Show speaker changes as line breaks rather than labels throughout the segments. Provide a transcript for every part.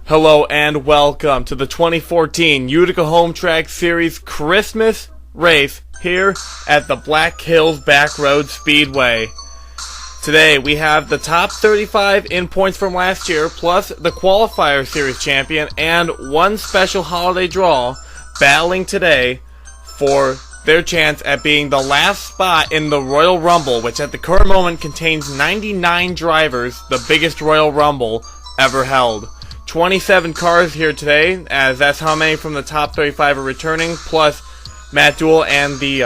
Hello and welcome to the 2014 Utica Home Track Series Christmas race here at the Black Hills Backroad Speedway. Today we have the top 35 in points from last year, plus the Qualifier Series Champion, and one special holiday draw battling today for their chance at being the last spot in the Royal Rumble, which at the current moment contains 99 drivers, the biggest Royal Rumble ever held. 27 cars here today, as that's how many from the top 35 are returning, plus Matt Duell and the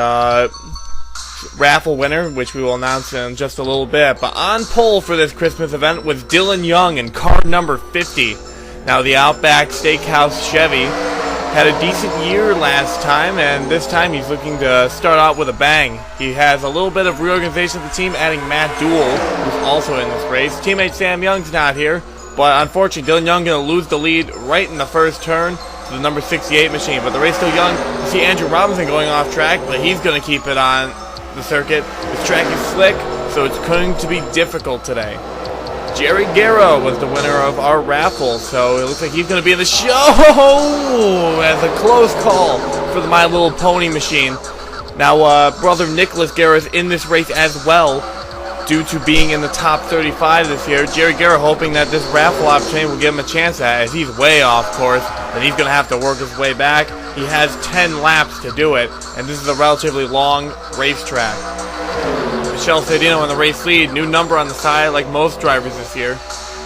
raffle winner, which we will announce in just a little bit. But on pole for this Christmas event was Dylan Young in car number 50. Now the Outback Steakhouse Chevy had a decent year last time, and this time he's looking to start out with a bang. He has a little bit of reorganization of the team, adding Matt Duell, who's also in this race. Teammate Sam Young's not here, but unfortunately Dylan Young going to lose the lead right in the first turn to the number 68 machine. But the race still young. You see Andrew Robinson going off track, but he's going to keep it on the circuit. This track is slick, so it's going to be difficult today. Jerry Guerra was the winner of our raffle, so it looks like he's going to be in the show as a close call for the My Little Pony machine. Now, brother Nicholas Guerra is in this race as well, due to being in the top 35 this year. Jerry Guerra hoping that this raffle opportunity will give him a chance at it, as he's way off course, and he's going to have to work his way back. He has 10 laps to do it, and this is a relatively long racetrack. Michelle Cedino in the race lead, new number on the side like most drivers this year,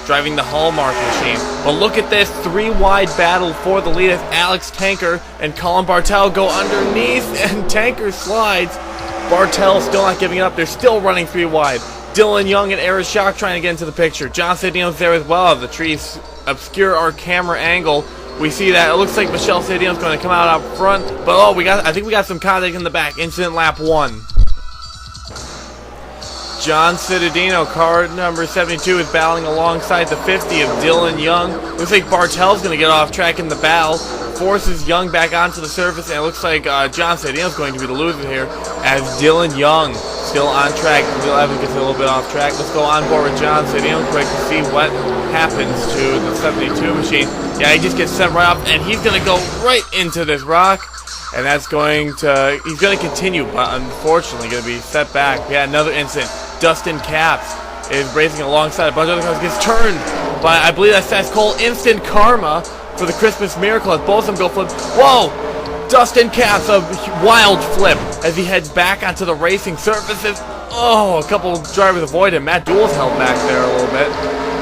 driving the Hallmark machine. But look at this three-wide battle for the lead as Alex Tanker and Colin Bartel go underneath, and Tanker slides. Bartel still not giving up. They're still running three wide. Dylan Young and Eric Schock trying to get into the picture. John Cedino's there as well. The trees obscure our camera angle. We see that it looks like Michelle Cedino's going to come out front, but I think we got some contact in the back. Incident lap 1. John Citadino, car number 72, is battling alongside the 50 of Dylan Young. Looks like Bartel's going to get off track in the battle. Forces Young back onto the surface, and it looks like John Citadino's going to be the loser here, as Dylan Young still on track. Will Evans gets a little bit off track. Let's go on board with John Citadino quick to see what happens to the 72 machine. Yeah, he just gets set right off, and he's going to go right into this rock. And that's he's going to continue, but unfortunately going to be set back. We had another incident. Dustin Capps is racing alongside a bunch of other cars, gets turned by, I believe that's Seth Cole. Instant karma for the Christmas miracle as both of them go flip. Whoa! Dustin Capps, a wild flip as he heads back onto the racing surfaces. Oh, a couple drivers avoid him. Matt Duell's held back there a little bit.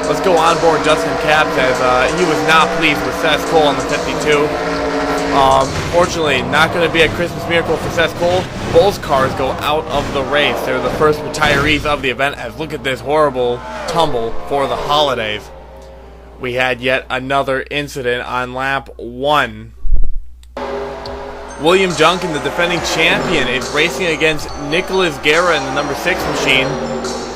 Let's go on board Dustin Capps as he was not pleased with Seth Cole on the 52. Fortunately, not going to be a Christmas miracle for Seth Cole. Both cars go out of the race. They're the first retirees of the event, as look at this horrible tumble for the holidays. We had yet another incident on lap 1. William Duncan, the defending champion, is racing against Nicholas Guerra in the number 6 machine.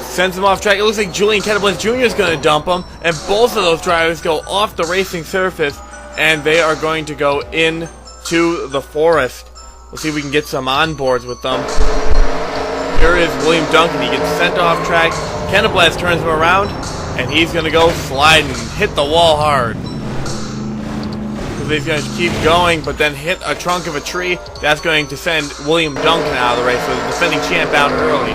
Sends him off track. It looks like Julian Kettleblaze Jr. is going to dump him, and both of those drivers go off the racing surface, and they are going to go into the forest. We'll see if we can get some onboards with them. Here is William Duncan. He gets sent off track. Kettleblaze turns him around, and he's going to go sliding, hit the wall hard. So he's going to keep going, but then hit a trunk of a tree. That's going to send William Duncan out of the race, so the defending champ out early.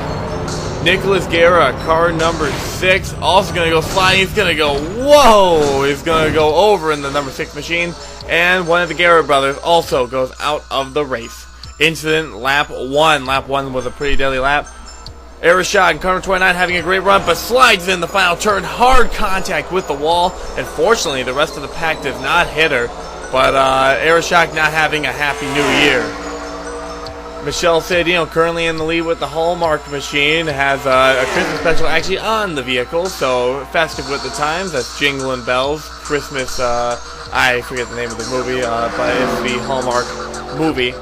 Nicholas Guerra, car number 6, also going to go sliding. He's going to go, whoa! He's going to go over in the number 6 machine. And one of the Guerra brothers also goes out of the race. Incident lap 1. Lap 1 was a pretty deadly lap. Eric Schock in car number 29 having a great run, but slides in the final turn. Hard contact with the wall. And fortunately, the rest of the pack does not hit her. But Eric Schock not having a happy new year. Michelle Cedino currently in the lead with the Hallmark machine, has a Christmas special actually on the vehicle, so festive with the times. That's Jingling Bells, Christmas, I forget the name of the movie, but it's the Hallmark movie.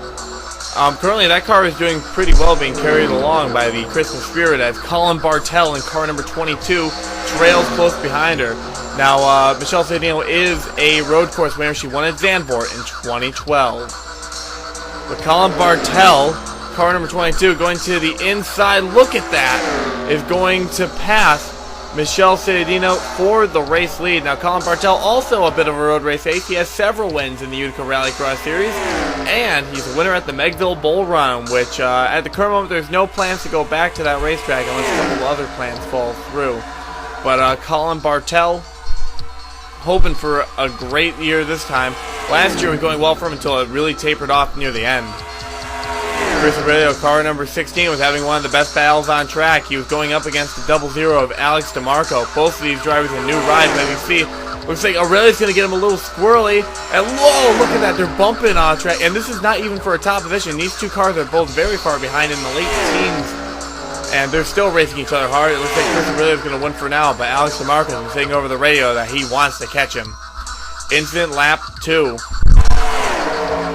Currently that car is doing pretty well, being carried along by the Christmas spirit, as Colin Bartel in car number 22 trails close behind her. Now, Michelle Cedino is a road course winner. She won at Zandvoort in 2012. But Colin Bartel, car number 22, going to the inside, look at that, is going to pass Michele Citadino for the race lead. Now, Colin Bartel, also a bit of a road race ace. He has several wins in the Utica Rallycross Series, and he's a winner at the Megville Bull Run, which at the current moment there's no plans to go back to that racetrack unless a couple other plans fall through. But Colin Bartel, hoping for a great year this time. Last year was going well for him until it really tapered off near the end. Chris Aurelio, car number 16, was having one of the best battles on track. He was going up against the 00 of Alex DeMarco. Both of these drivers in new rides, as you see. Looks like Aurelio's going to get him a little squirrely. And whoa, look at that, they're bumping on track. And this is not even for a top position. These two cars are both very far behind in the late teens. And they're still racing each other hard. It looks like Chris Aurelio's going to win for now, but Alex DeMarco is saying over the radio that he wants to catch him. Incident lap 2.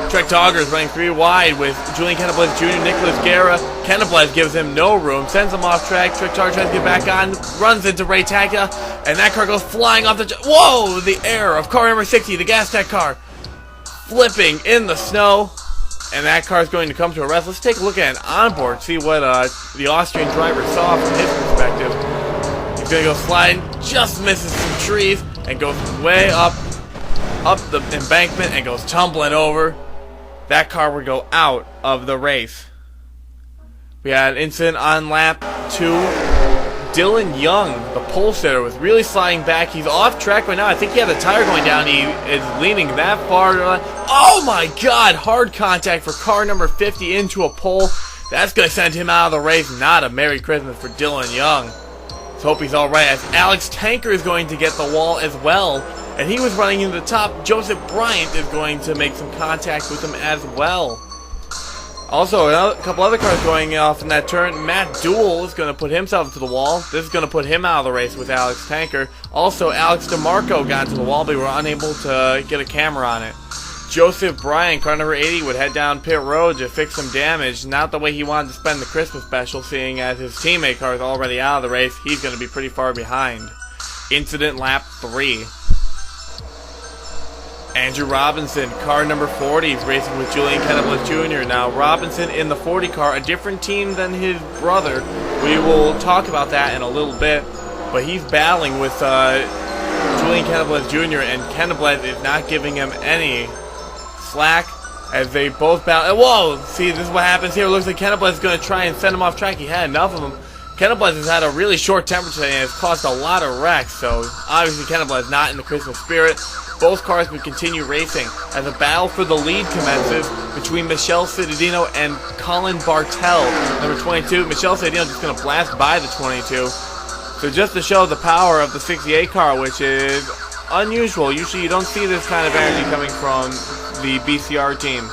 Trek Dogger is running 3 wide with Julian Kenneblez Jr., Nicholas Guerra. Kenneblez gives him no room, sends him off track. Trek Dogger tries to get back on, runs into RACE-tacular, and that car goes flying off the... Whoa! The air of car number 60, the Gas Tech car, flipping in the snow. And that car is going to come to a rest. Let's take a look at it onboard, see what the Austrian driver saw from his perspective. He's going to go sliding, just misses some trees, and goes way up the embankment and goes tumbling over. That car would go out of the race. We had an incident on lap 2. Dylan Young, the pole sitter, was really sliding back. He's off track right now. I think he had a tire going down. He is leaning that far. Oh my God! Hard contact for car number 50 into a pole. That's going to send him out of the race. Not a Merry Christmas for Dylan Young. Let's hope he's alright, as Alex Tanker is going to get the wall as well. And he was running into the top. Joseph Bryant is going to make some contact with him as well. Also, a couple other cars going off in that turn. Matt Duell is going to put himself to the wall. This is going to put him out of the race with Alex Tanker. Also, Alex DeMarco got to the wall, but we were unable to get a camera on it. Joseph Bryant, car number 80, would head down pit road to fix some damage. Not the way he wanted to spend the Christmas special, seeing as his teammate car is already out of the race. He's going to be pretty far behind. Incident lap 3. Andrew Robinson, car number 40, is racing with Julian Kenneblez Jr. Now, Robinson in the 40 car, a different team than his brother. We will talk about that in a little bit, but he's battling with Julian Kenneblez Jr., and Kenneblez is not giving him any slack as they both battle. Whoa! See, this is what happens here. It looks like Kenneblez is going to try and send him off track. He had enough of him. Kenneblez has had a really short temper today and has caused a lot of wrecks, so obviously Kenneblez is not in the Christmas spirit. Both cars would continue racing as a battle for the lead commences between Michele Citadino and Colin Bartel. Number 22, Michele Citadino just going to blast by the 22. So just to show the power of the 68 car, which is unusual. Usually you don't see this kind of energy coming from the BCR team.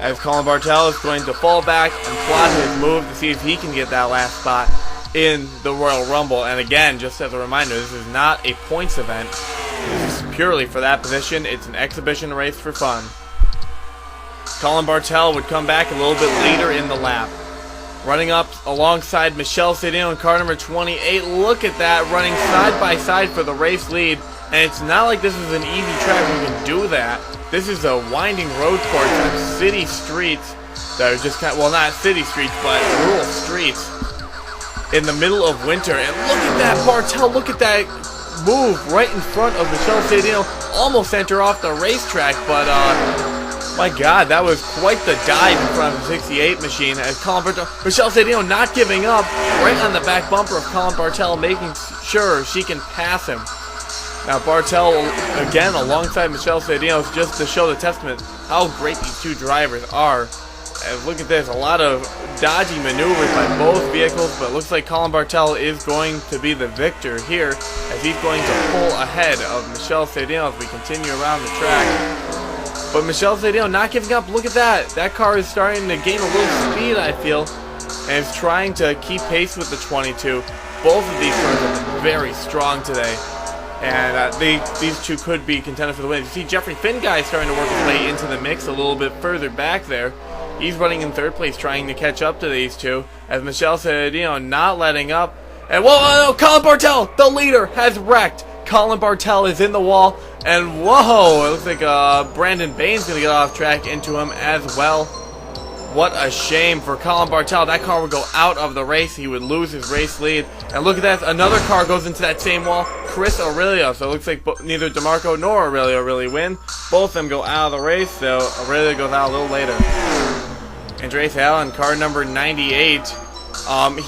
As Colin Bartel is going to fall back and plot his move to see if he can get that last spot in the Royal Rumble. And again, just as a reminder, this is not a points event. This is purely for that position. It's an exhibition race for fun. Colin Bartel would come back a little bit later in the lap. Running up alongside Michele Citadino in car number 28. Look at that, running side by side for the race lead. And it's not like this is an easy track where you can do that. This is a winding road course on city streets that are just kind of, well, not city streets, but rural streets in the middle of winter. And look at that, Bartel, look at that move right in front of Michele Citadino. Almost sent her off the racetrack, but my God, that was quite the dive in front of the 68 machine. As Michele Citadino not giving up, right on the back bumper of Colin Bartel, making sure she can pass him. Now Bartel, again, alongside Michele Citadino, just to show the testament how great these two drivers are. And look at this, a lot of dodgy maneuvers by both vehicles, but it looks like Colin Bartel is going to be the victor here, as he's going to pull ahead of Michele Citadino as we continue around the track. But Michele Citadino not giving up. Look at that. That car is starting to gain a little speed, I feel, and is trying to keep pace with the 22. Both of these cars are very strong today, and these two could be contenders for the win. You see Jeffrey Finguy starting to work his way into the mix a little bit further back there. He's running in third place, trying to catch up to these two, as Michele Citadino not letting up. And whoa, Colin Bartel, the leader, has wrecked. Colin Bartel is in the wall, and whoa, it looks like Brandon Bain's going to get off track into him as well. What a shame for Colin Bartel. That car would go out of the race. He would lose his race lead. And look at that, another car goes into that same wall. Chris Aurelio. So it looks like neither DeMarco nor Aurelio really win. Both of them go out of the race, so Aurelio goes out a little later. Andres Allen, car number 98.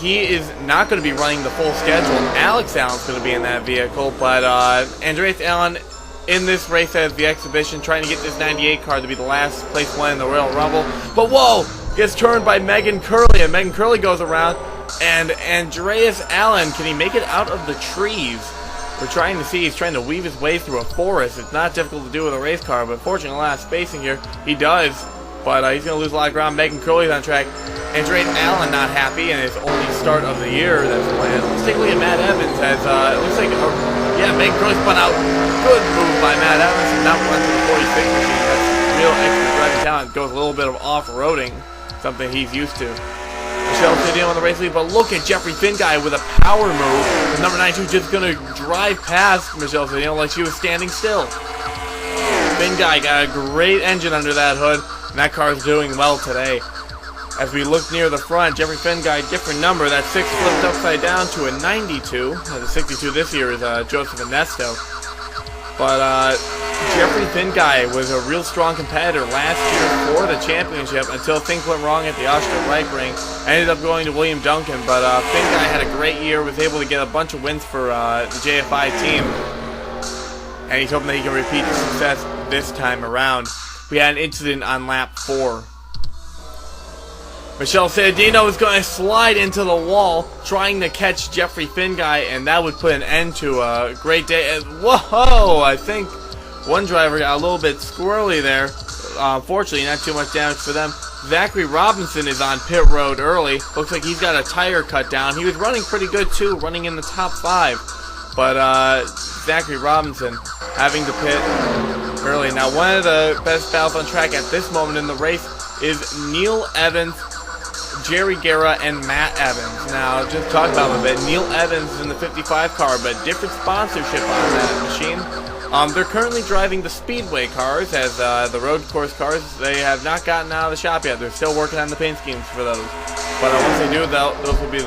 He is not going to be running the full schedule. Alex Allen's going to be in that vehicle, but Andres Allen in this race as the exhibition, trying to get this 98 car to be the last place one in the Royal Rumble. But whoa! Gets turned by Megan Curley, and Megan Curley goes around, and Andreas Allen, can he make it out of the trees? We're trying to see, he's trying to weave his way through a forest. It's not difficult to do with a race car, but fortunately a lot of spacing here. He does, but he's going to lose a lot of ground. Megan Curley's on track. Andreas Allen not happy, and his only start of the year that's planned. Let's take a look at Matt Evans, as it looks like, yeah, Megan Curley spun out. Good move by Matt Evans, and not run to the 46 machine. That's real extra driving talent. Goes a little bit of off-roading, something he's used to. Michelle Cedeno on the race lead, but look at Jeffrey Finguy with a power move. The number 92 just going to drive past Michelle Cedeno like she was standing still. Finguy got a great engine under that hood, and that car is doing well today. As we look near the front, Jeffrey Finguy, different number. That 6 flipped upside down to a 92. The 62 this year is Joseph Ernesto. But Jeffrey Finguy was a real strong competitor last year for the championship until things went wrong at the Austria Reich ring. Ended up going to William Duncan, but Finguy had a great year, was able to get a bunch of wins for the JFI team. And he's hoping that he can repeat the success this time around. We had an incident on lap 4. Michelle Cedeno is going to slide into the wall, trying to catch Jeffrey Finguy, and that would put an end to a great day. Whoa! I think one driver got a little bit squirrely there. Fortunately, not too much damage for them. Zachary Robinson is on pit road early. Looks like he's got a tire cut down. He was running pretty good too, running in the top 5. But Zachary Robinson having to pit early. Now, one of the best battles on track at this moment in the race is Neil Evans, Jerry Guerra, and Matt Evans. Now, just talk about them a bit. Neil Evans is in the 55 car, but different sponsorship on that machine. They're currently driving the Speedway cars, as the road course cars, they have not gotten out of the shop yet. They're still working on the paint schemes for those. But once they do, those will be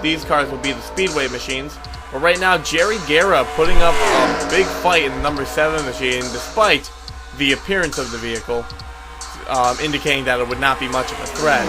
these cars will be the Speedway machines. But right now, Jerry Guerra putting up a big fight in the number 7 machine, despite the appearance of the vehicle, indicating that it would not be much of a threat.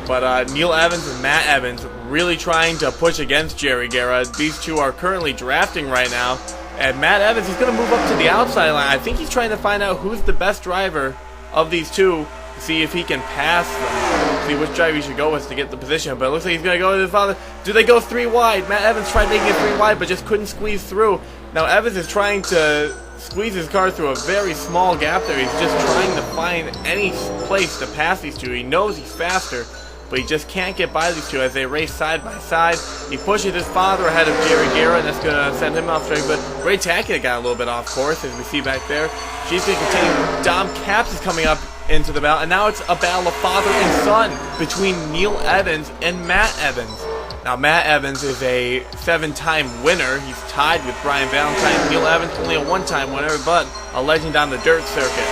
But Neil Evans and Matt Evans really trying to push against Jerry Guerra. These two are currently drafting right now. And Matt Evans, he's going to move up to the outside line. I think he's trying to find out who's the best driver of these two, to see if he can pass them, see which driver he should go with to get the position. But it looks like he's going to go with his father. Do they go 3 wide? Matt Evans tried making it 3 wide, but just couldn't squeeze through. Now Evans is trying to squeeze his car through a very small gap there. He's just trying to find any place to pass these two. He knows he's faster, but he just can't get by these two as they race side by side. He pushes his father ahead of Jerry Guerra, and that's going to send him off straight. But Ray Tackett got a little bit off course, as we see back there. She's going to continue. Dom Capps is coming up into the battle, and now it's a battle of father and son between Neil Evans and Matt Evans. Now, Matt Evans is a 7-time winner. He's tied with Brian Valentine. Neil Evans, only a 1-time winner, but a legend on the dirt circuit.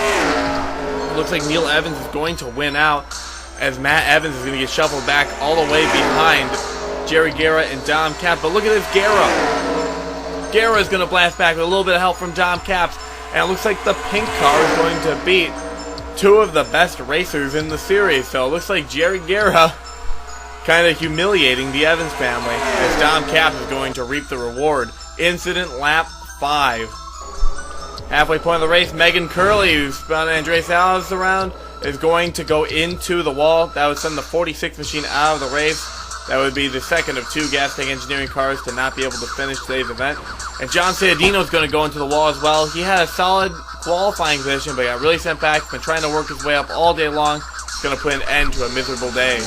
It looks like Neil Evans is going to win out, as Matt Evans is going to get shuffled back all the way behind Jerry Guerra and Dom Capps. But look at this Guerra. Guerra is going to blast back with a little bit of help from Dom Capps. And it looks like the pink car is going to beat 2 of the best racers in the series. So it looks like Jerry Guerra kind of humiliating the Evans family, as Dom Capps is going to reap the reward. Incident lap 5. Halfway point of the race, Megan Curley, who spun Andres Alves around, is going to go into the wall. That would send the 46 machine out of the race. That would be the second of 2 gas tank engineering cars to not be able to finish today's event. And John Cedeno is going to go into the wall as well. He had a solid qualifying position, but got really sent back. He's been trying to work his way up all day long. It's going to put an end to a miserable day.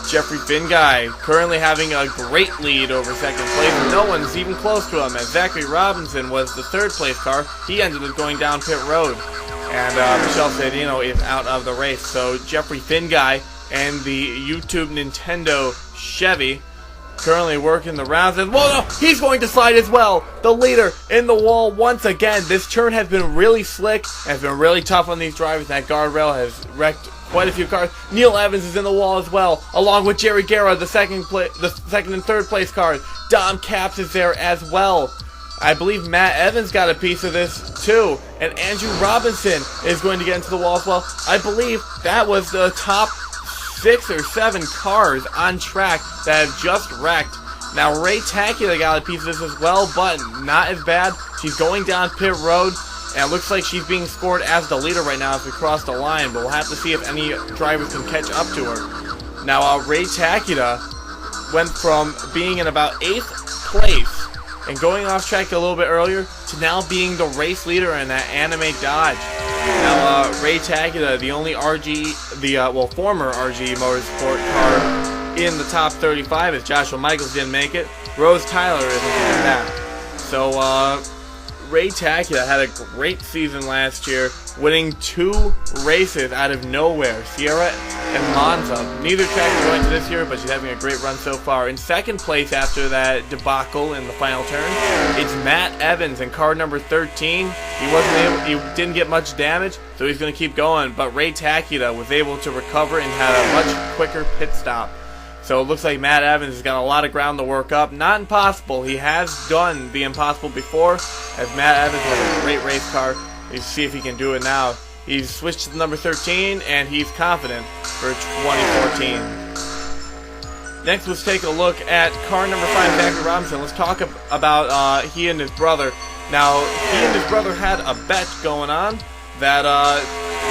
Jeffrey Finguy currently having a great lead over second place. No one's even close to him, as Zachary Robinson was the 3rd place car. He ended up going down pit road. And Michelle Cedeno is out of the race. So Jeffrey Finguy and the YouTube Nintendo Chevy currently working the rounds. And whoa, no, he's going to slide as well. The leader in the wall once again. This turn has been really slick, has been really tough on these drivers. That guardrail has wrecked quite a few cars. Neil Evans is in the wall as well, along with Jerry Guerra, the second and third place cars. Dom Capps is there as well. I believe Matt Evans got a piece of this too, and Andrew Robinson is going to get into the wall as well. I believe that was the top 6 or 7 cars on track that have just wrecked. Now RACE-tacular got a piece of this as well, but not as bad. She's going down pit road, and it looks like she's being scored as the leader right now as we cross the line, but we'll have to see if any drivers can catch up to her. Now RACE-tacular went from being in about 8th place and going off track a little bit earlier to now being the race leader in that anime Dodge. Now RACE-tacular, the only former RG Motorsport car in the top 35, as Joshua Michaels didn't make it. Rose Tyler isn't coming back. So RACE-tacular had a great season last year, winning 2 races out of nowhere, Sierra and Monza. Neither track is going to this year, but she's having a great run so far. In second place after that debacle in the final turn, it's Matt Evans in car number 13. He didn't get much damage, so he's going to keep going, but RACE-tacular was able to recover and had a much quicker pit stop. So it looks like Matt Evans has got a lot of ground to work up. Not impossible. He has done the impossible before, as Matt Evans has a great race car. Let's see if he can do it now. He's switched to the number 13, and he's confident for 2014. Next, let's take a look at car number 5, Zachary Robinson. Let's talk about he and his brother. Now, he and his brother had a bet going on that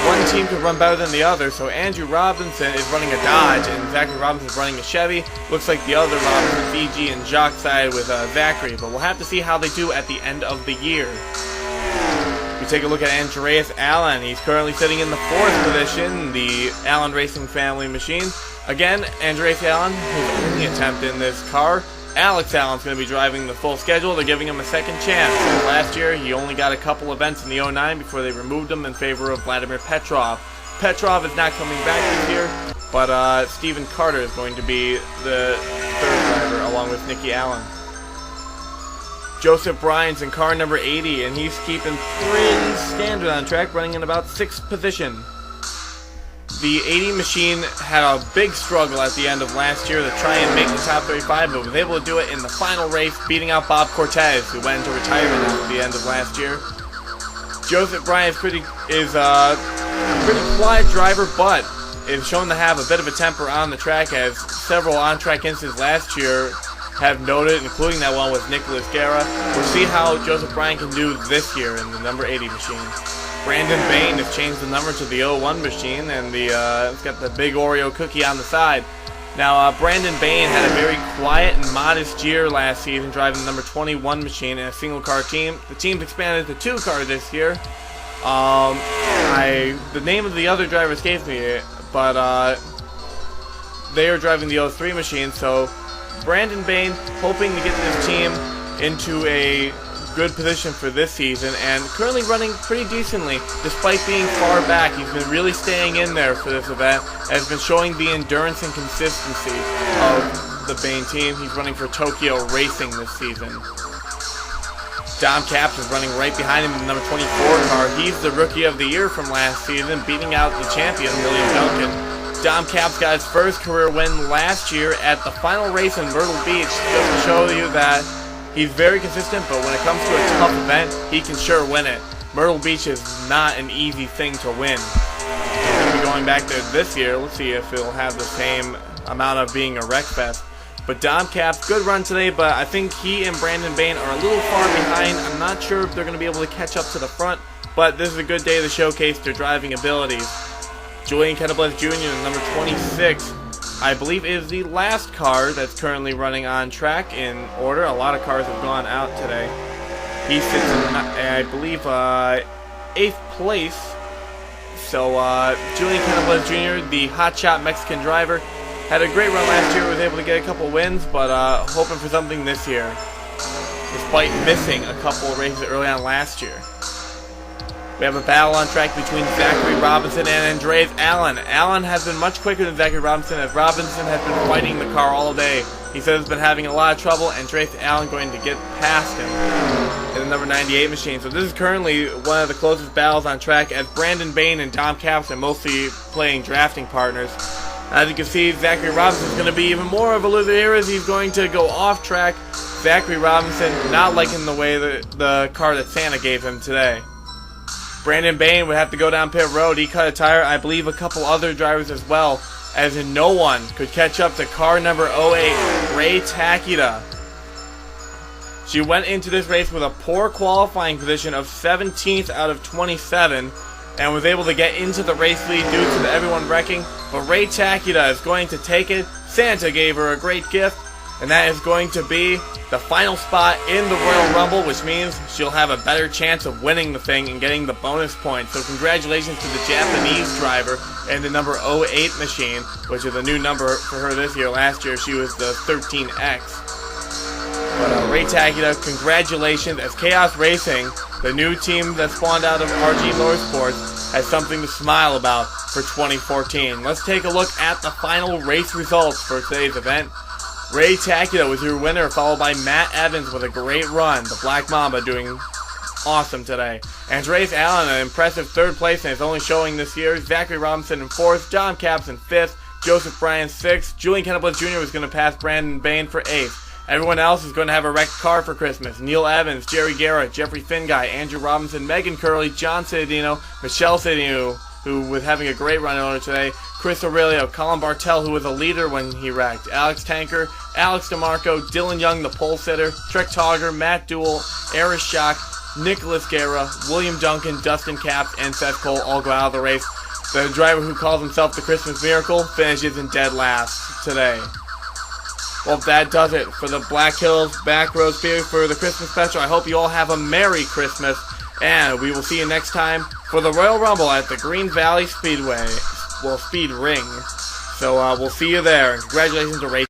one team could run better than the other, so Andrew Robinson is running a Dodge and Zachary Robinson is running a Chevy. Looks like the other Robinson, Fiji, and Jacques side with Zachary, but we'll have to see how they do at the end of the year. We take a look at Andreas Allen. He's currently sitting in the 4th position, the Allen Racing family machine. Again, Andreas Allen, his only attempt in this car. Alex Allen's going to be driving the full schedule. They're giving him a second chance. Last year, he only got a couple events in the 09 before they removed him in favor of Vladimir Petrov. Petrov is not coming back this year, but Stephen Carter is going to be the 3rd driver along with Nicky Allen. Joseph Bryan's in car number 80, and he's keeping pretty standard on track, running in about 6th position. The 80 machine had a big struggle at the end of last year to try and make the top 35, but was able to do it in the final race, beating out Bob Cortez, who went into retirement at the end of last year. Joseph Bryan is a pretty quiet driver, but is shown to have a bit of a temper on the track, as several on-track incidents last year have noted, including that one with Nicholas Guerra. We'll see how Joseph Bryan can do this year in the number 80 machine. Brandon Bain has changed the number to the 01 machine, and it's got the big Oreo cookie on the side. Now, Brandon Bain had a very quiet and modest year last season, driving the number 21 machine in a single-car team. The team's expanded to 2-car this year. The name of the other driver escapes me, but they are driving the 03 machine, so Brandon Bain hoping to get this team into a good position for this season, and currently running pretty decently despite being far back. He's been really staying in there for this event, and has been showing the endurance and consistency of the Bain team. He's running for Tokyo Racing this season. Dom Capps is running right behind him in the number 24 car. He's the Rookie of the Year from last season, beating out the champion, William Duncan. Dom Capps got his first career win last year at the final race in Myrtle Beach, just to show you that he's very consistent, but when it comes to a tough event, he can sure win it. Myrtle Beach is not an easy thing to win. He's going to be going back there this year. Let's see if it'll have the same amount of being a wreck fest. But Dom Capps, good run today, but I think he and Brandon Bain are a little far behind. I'm not sure if they're going to be able to catch up to the front, but this is a good day to showcase their driving abilities. Julian Kettleblath Jr., number 26, I believe is the last car that's currently running on track in order. A lot of cars have gone out today. He sits in, I believe, 8th place. So Julian Kettleblath Jr., the hotshot Mexican driver, had a great run last year, was able to get a couple wins, but hoping for something this year, despite missing a couple races early on last year. We have a battle on track between Zachary Robinson and Andreas Allen. Allen has been much quicker than Zachary Robinson, as Robinson has been fighting the car all day. He says he's been having a lot of trouble, and Andreas Allen going to get past him in the number 98 machine. So this is currently one of the closest battles on track, as Brandon Bain and Dom Capps are mostly playing drafting partners. As you can see, Zachary Robinson is going to be even more of a loser here, as he's going to go off track. Zachary Robinson not liking the way the car that Santa gave him today. Brandon Bain would have to go down pit road. He cut a tire. I believe a couple other drivers as well, as in no one could catch up to car number 08, RACE-tacular. She went into this race with a poor qualifying position of 17th out of 27 and was able to get into the race lead due to everyone wrecking. But RACE-tacular is going to take it. Santa gave her a great gift, and that is going to be the final spot in the Royal Rumble, which means she'll have a better chance of winning the thing and getting the bonus points. So congratulations to the Japanese driver and the number 08 machine, which is a new number for her this year. Last year she was the 13X. But RACE-tacular, congratulations, as Chaos Racing, the new team that spawned out of RG Motorsports, has something to smile about for 2014. Let's take a look at the final race results for today's event. RACE-tacular was your winner, followed by Matt Evans with a great run. The Black Mamba doing awesome today. Andreas Allen, an impressive third place and is only showing this year. Zachary Robinson in fourth. Dom Capps in fifth. Joseph Bryan sixth. Julian Kenneblis Jr. was going to pass Brandon Bain for eighth. Everyone else is going to have a wrecked car for Christmas. Neil Evans, Jerry Garrett, Jeffrey Finguy, Andrew Robinson, Megan Curley, John Citadino, Michelle Citadino, who was having a great run earlier today, Chris Aurelio, Colin Bartel, who was a leader when he wrecked, Alex Tanker, Alex DeMarco, Dylan Young, the pole sitter, Trek Togger, Matt Duell, Eris Schock, Nicholas Guerra, William Duncan, Dustin Capps, and Seth Cole all go out of the race. The driver who calls himself the Christmas Miracle finishes in dead last today. Well, that does it for the Black Hills Back Road Speedway for the Christmas special. I hope you all have a Merry Christmas, and we will see you next time for the Royal Rumble at the Green Valley Speedway, Speed Ring. So we'll see you there. Congratulations to RACE.